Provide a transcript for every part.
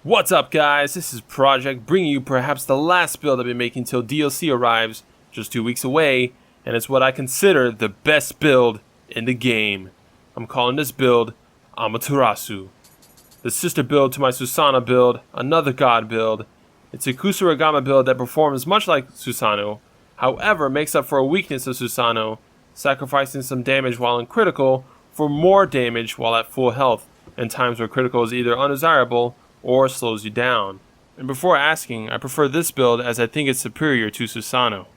What's up guys, this is Project bringing you perhaps the last build I've been making till DLC arrives, just 2 weeks away, and it's what I consider the best build in the game. I'm calling this build Amaterasu. The sister build to my Susanoo build, another god build. It's a kusarigama build that performs much like Susanoo, however makes up for a weakness of Susanoo, sacrificing some damage while in critical for more damage while at full health, in times where critical is either undesirable or slows you down. And before asking, I prefer this build as I think it's superior to Susanoo.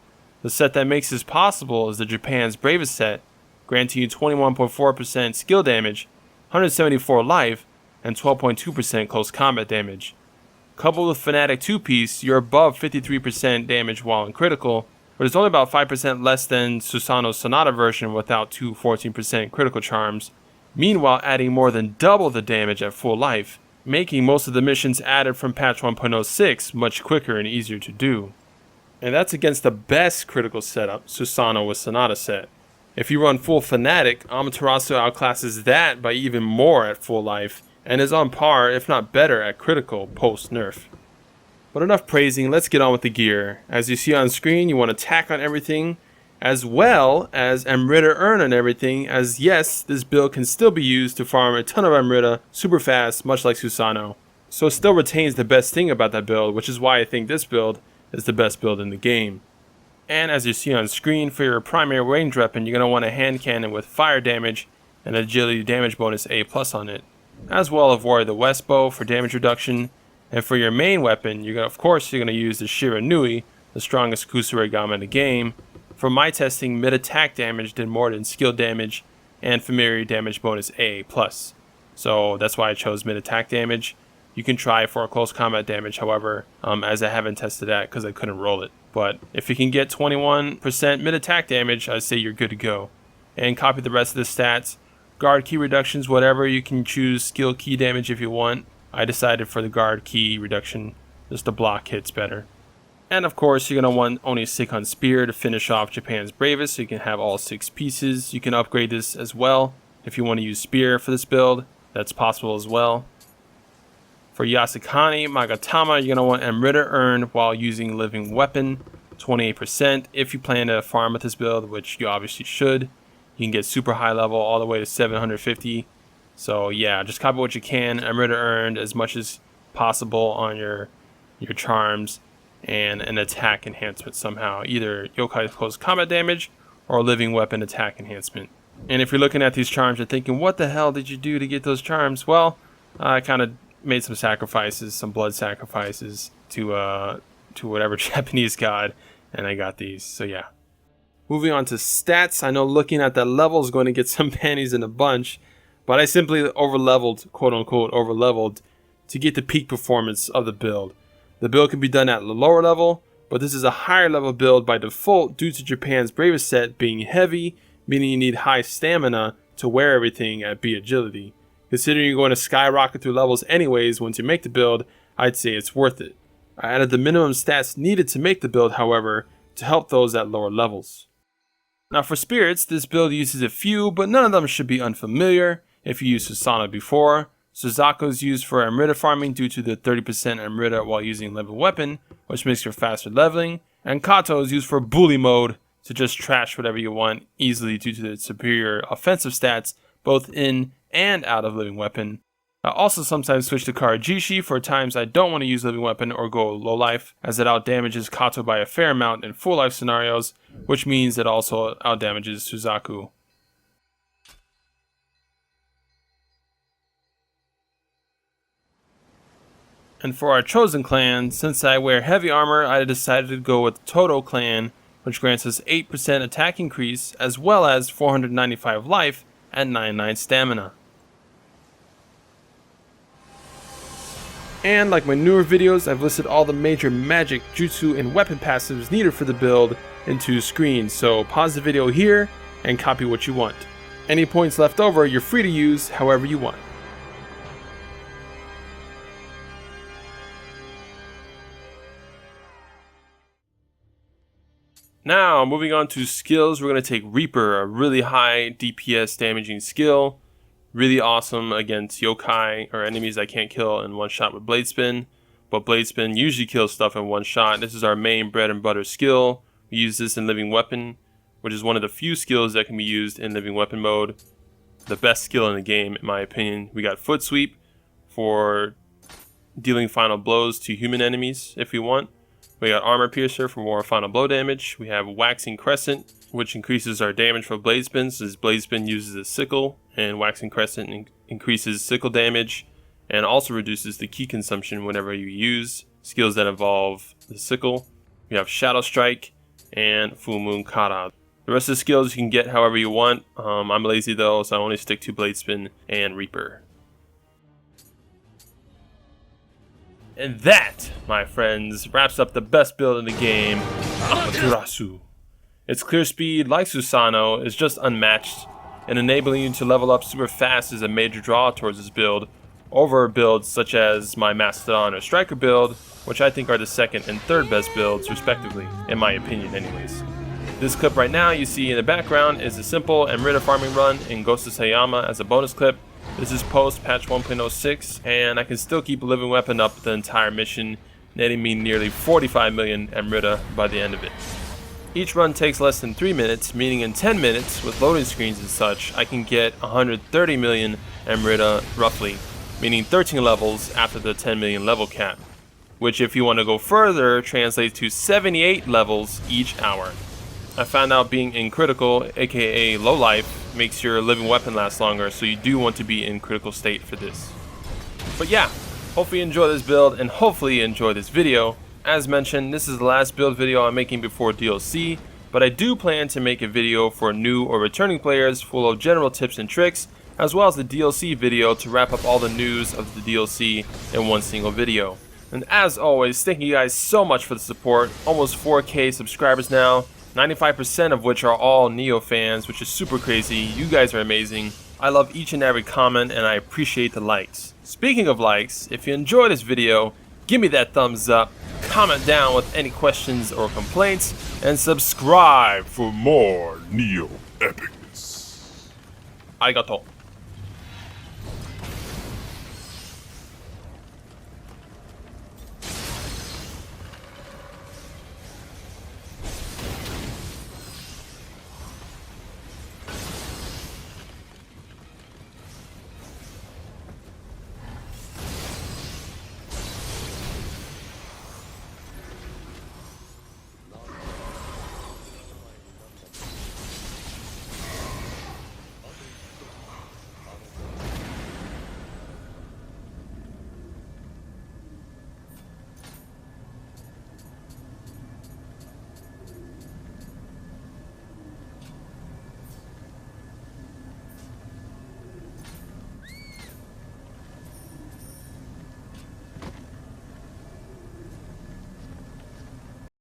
The set that makes this possible is the Japan's Bravest set, granting you 21.4% skill damage, 174 life, and 12.2% close combat damage. Coupled with Fanatic 2-piece, you're above 53% damage while in critical, but it's only about 5% less than Susanoo's Sonata version without two 14% critical charms, meanwhile adding more than double the damage at full life, making most of the missions added from patch 1.06 much quicker and easier to do. And that's against the best critical setup Susanoo with Sonata set. If you run full Fanatic, Amaterasu outclasses that by even more at full life, and is on par if not better at critical post nerf. But enough praising, let's get on with the gear. As you see on screen, you want to tack on everything, as well as Amrita earn on everything, as yes, this build can still be used to farm a ton of Amrita super fast, much like Susanoo. So it still retains the best thing about that build, which is why I think this build is the best build in the game. And as you see on screen, for your primary range weapon, you're going to want a hand cannon with fire damage and agility damage bonus A+ on it, as well as Warrior the West bow for damage reduction. And for your main weapon, you're going to use the Shiranui, the strongest kusarigama in the game. For my testing, mid-attack damage did more than skill damage, and familiarity damage bonus A+. So that's why I chose mid-attack damage. You can try for close combat damage, however, as I haven't tested that because I couldn't roll it. But if you can get 21% mid-attack damage, I'd say you're good to go. And copy the rest of the stats. Guard key reductions, whatever, you can choose skill key damage if you want. I decided for the guard key reduction, just the block hits better. And of course, you're going to want only Sakon Spear to finish off Japan's Bravest, so you can have all 6 pieces. You can upgrade this as well if you want to use Spear for this build. That's possible as well. For Yasukani Magatama, you're going to want Amrita earned while using Living Weapon, 28% if you plan to farm with this build, which you obviously should. You can get super high level all the way to 750. So yeah, just copy what you can. Amrita earned as much as possible on your charms, and an attack enhancement somehow, either yokai close combat damage or living weapon attack enhancement. And if you're looking at these charms and thinking, what the hell did you do to get those charms? Well, I kind of made some sacrifices, some blood sacrifices to whatever Japanese god, and I got these. So yeah. Moving on to stats, I know looking at that level is going to get some panties in a bunch, but I simply overleveled, quote unquote overleveled, to get the peak performance of the build. The build can be done at the lower level, but this is a higher level build by default due to Japan's Bravest set being heavy, meaning you need high stamina to wear everything at B agility. Considering you're going to skyrocket through levels anyways once you make the build, I'd say it's worth it. I added the minimum stats needed to make the build, however, to help those at lower levels. Now for spirits, this build uses a few, but none of them should be unfamiliar if you used Susanoo before. Suzaku is used for Amrita farming due to the 30% Amrita while using level weapon, which makes for faster leveling. And Kato is used for bully mode to just trash whatever you want easily due to its superior offensive stats both in and out of living weapon. I also sometimes switch to Karajishi for times I don't want to use living weapon or go low life, as it outdamages Kato by a fair amount in full life scenarios, which means it also outdamages Suzaku. And for our chosen clan, since I wear heavy armor, I decided to go with Toto clan, which grants us 8% attack increase, as well as 495 life and 99 stamina. And like my newer videos, I've listed all the major magic, jutsu, and weapon passives needed for the build in 2 screens, so pause the video here and copy what you want. Any points left over, you're free to use however you want. Now, moving on to skills, we're going to take Reaper, a really high DPS damaging skill. Really awesome against yokai or enemies I can't kill in one shot with blade spin. But blade spin usually kills stuff in one shot. This is our main bread and butter skill. We use this in living weapon, which is one of the few skills that can be used in living weapon mode. The best skill in the game, in my opinion. We got foot sweep for dealing final blows to human enemies if we want. We got armor piercer for more final blow damage. We have waxing crescent, which increases our damage for blade spins, as blade spin uses a sickle, and waxing crescent increases sickle damage and also reduces the ki consumption whenever you use skills that involve the sickle. We have shadow strike and full moon kata. The rest of the skills you can get however you want. I'm lazy though, so I only stick to blade spin and reaper. And that, my friends, wraps up the best build in the game, Amaterasu. Its clear speed, like Susanoo, is just unmatched, and enabling you to level up super fast is a major draw towards this build, over builds such as my Mastodon or Striker build, which I think are the second and third best builds respectively, in my opinion anyways. This clip right now you see in the background is a simple Amrita farming run in Ghost of Sayama as a bonus clip. This is post patch 1.06, and I can still keep a living weapon up the entire mission, netting me nearly 45 million Amrita by the end of it. Each run takes less than 3 minutes, meaning in 10 minutes, with loading screens and such, I can get 130 million Amrita roughly, meaning 13 levels after the 10 million level cap, which if you want to go further translates to 78 levels each hour. I found out being in critical, aka low life, makes your living weapon last longer, so you do want to be in critical state for this. But yeah, hopefully you enjoy this build and hopefully you enjoy this video. As mentioned, this is the last build video I'm making before DLC, but I do plan to make a video for new or returning players full of general tips and tricks, as well as the DLC video to wrap up all the news of the DLC in one single video. And as always, thank you guys so much for the support. Almost 4K subscribers now, 95% of which are all Nioh fans, which is super crazy. You guys are amazing. I love each and every comment and I appreciate the likes. Speaking of likes, if you enjoyed this video, give me that thumbs up, comment down with any questions or complaints, and subscribe for more Nioh epicness. Arigato.